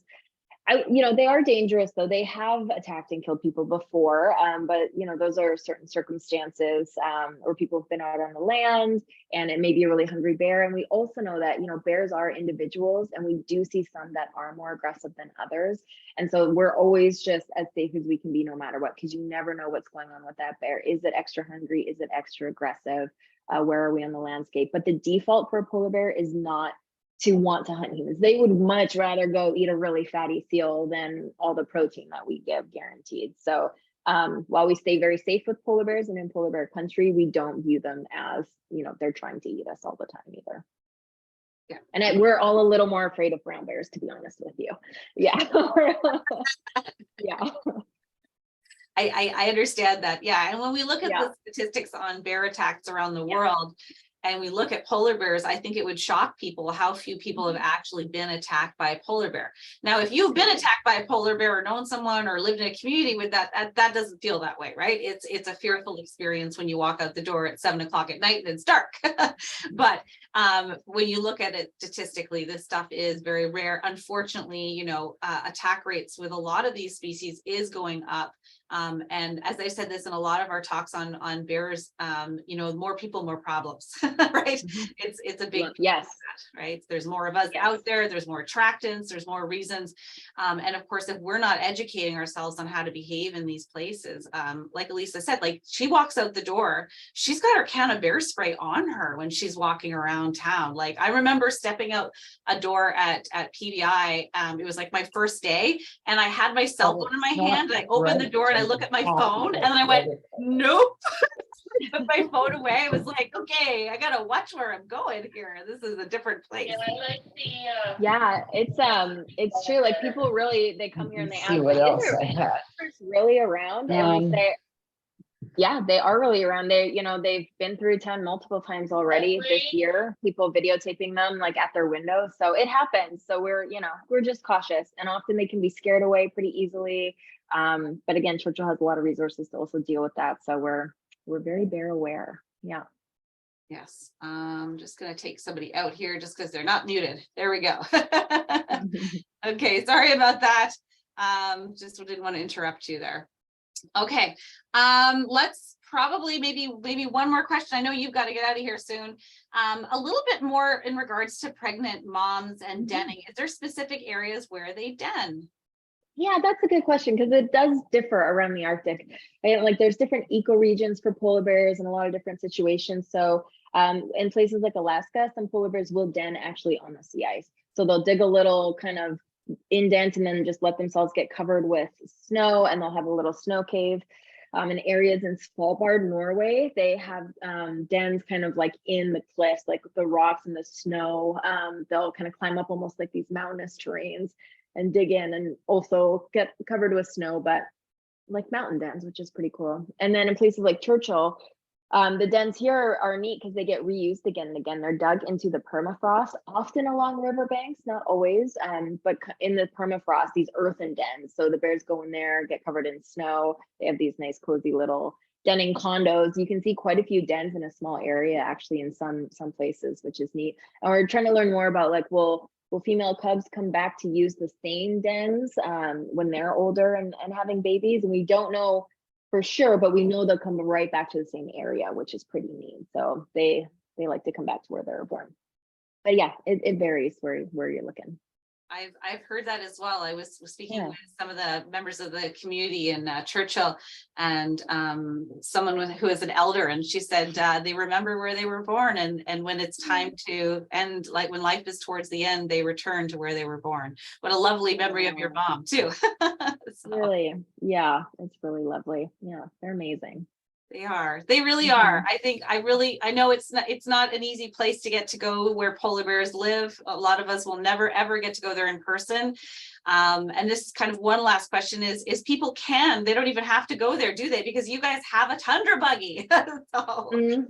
You know, they are dangerous though. They have attacked and killed people before, but you know, those are certain circumstances, or people have been out on the land and it may be a really hungry bear. And we also know that, you know, bears are individuals, and we do see some that are more aggressive than others. And so we're always just as safe as we can be no matter what, because you never know what's going on with that bear. Is it extra hungry? Is it extra aggressive? Where are we on the landscape? But the default for a polar bear is not to want to hunt humans. They would much rather go eat a really fatty seal than all the protein that we give guaranteed. So while we stay very safe with polar bears and in polar bear country, we don't view them as, you know, they're trying to eat us all the time either. Yeah, and we're all a little more afraid of brown bears, to be honest with you. Yeah. Yeah. I understand that. Yeah. And when we look at the statistics on bear attacks around the world, and we look at polar bears, I think it would shock people how few people have actually been attacked by a polar bear. Now, if you've been attacked by a polar bear or known someone or lived in a community with that doesn't feel that way, right? It's a fearful experience when you walk out the door at 7 o'clock at night and it's dark. But when you look at it statistically, this stuff is very rare. Unfortunately, you know, attack rates with a lot of these species is going up. And as I said this in a lot of our talks on bears, you know, more people, more problems, right? It's a big, right? There's more of us out there, there's more attractants, there's more reasons. And of course, if we're not educating ourselves on how to behave in these places, like Alysa said, like she walks out the door, she's got her can of bear spray on her when she's walking around town. Like I remember stepping out a door at PBI, it was like my first day, and I had my cell phone in my hand. I opened the door and I look at my phone and then I went, nope. put my phone away. I was like, okay, I gotta watch where I'm going here. This is a different place. And I like the. Yeah, it's true. Like people really, they come here and they ask, See what like, else is I have. there really around? And we say, yeah, they are really around. They, they've been through 10 multiple times already this year, people videotaping them like at their window. So it happens. So we're just cautious, and often they can be scared away pretty easily. But again, Churchill has a lot of resources to also deal with that. So we're very bear aware. Yeah. Yes, I'm just gonna take somebody out here just because they're not muted. There we go. Okay, sorry about that. Just didn't want to interrupt you there. Okay, let's probably maybe one more question. I know you've got to get out of here soon. A little bit more in regards to pregnant moms and denning. Is there specific areas where they den? Yeah, that's a good question, because it does differ around the Arctic. And like there's different ecoregions for polar bears in a lot of different situations. So in places like Alaska, some polar bears will den actually on the sea ice. So they'll dig a little kind of indent and then just let themselves get covered with snow, and they'll have a little snow cave. In areas in Svalbard, Norway, they have dens kind of like in the cliffs, like the rocks and the snow. They'll kind of climb up almost like these mountainous terrains and dig in, and also get covered with snow, but like mountain dens, which is pretty cool. And then in places like Churchill, the dens here are neat because they get reused again and again. They're dug into the permafrost, often along riverbanks, not always, but in the permafrost, these earthen dens. So the bears go in there, get covered in snow. They have these nice cozy little denning condos. You can see quite a few dens in a small area, actually, in some places, which is neat. And we're trying to learn more about, like, will female cubs come back to use the same dens when they're older and having babies? And we don't know for sure, but we know they'll come right back to the same area, which is pretty neat. So they like to come back to where they were born. But yeah, it varies where you're looking. I've heard that as well. I was speaking with some of the members of the community in Churchill, and someone who is an elder, and she said they remember where they were born, and when it's time to end, like when life is towards the end, they return to where they were born. What a lovely memory of your mom too. So. Really, yeah, it's really lovely. Yeah, they're amazing. They really are. I know it's not an easy place to get to go where polar bears live. A lot of us will never ever get to go there in person. And this is kind of one last question is people they don't even have to go there, do they? Because you guys have a Tundra Buggy. So you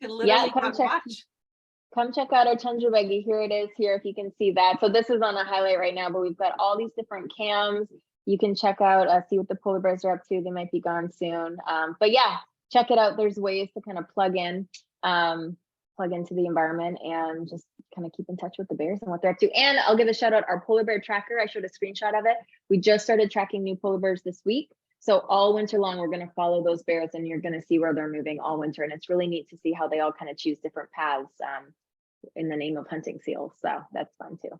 can literally watch. Come check out our Tundra Buggy. Here it is here, if you can see that. So this is on a highlight right now, but we've got all these different cams. You can check out, see what the polar bears are up to. They might be gone soon. But yeah, check it out. There's ways to kind of plug into the environment and just kind of keep in touch with the bears and what they're up to. And I'll give a shout out, our polar bear tracker. I showed a screenshot of it. We just started tracking new polar bears this week. So all winter long, we're going to follow those bears, and you're going to see where they're moving all winter. And it's really neat to see how they all kind of choose different paths in the name of hunting seals. So that's fun too.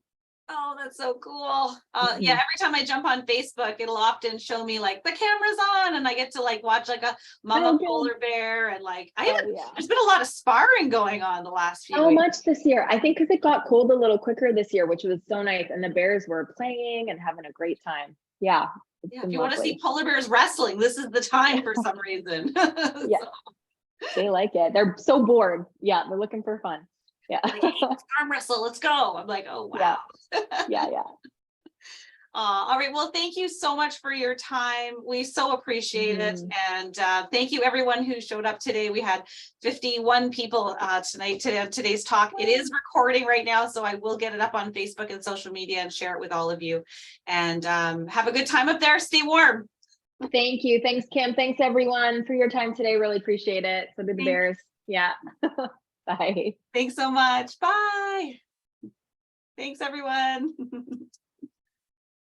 Oh, that's so cool. Yeah, every time I jump on Facebook, it'll often show me like the camera's on, and I get to like watch like a mama polar bear, and like there's been a lot of sparring going on the last few weeks. Much this year. I think because it got cold a little quicker this year, which was so nice, and the bears were playing and having a great time. Yeah. If you want to see polar bears wrestling, this is the time for some reason. Yeah. They like it. They're so bored. Yeah, they're looking for fun. Yeah. Like, hey, let's arm wrestle. Let's go. I'm like, oh wow. Yeah. All right. Well, thank you so much for your time. We so appreciate it. And thank you everyone who showed up today. We had 51 people today's talk. It is recording right now, so I will get it up on Facebook and social media and share it with all of you. And have a good time up there. Stay warm. Thank you. Thanks, Kim. Thanks everyone for your time today. Really appreciate it. So did the bears. Yeah. Bye. Thanks so much. Bye. Thanks, everyone.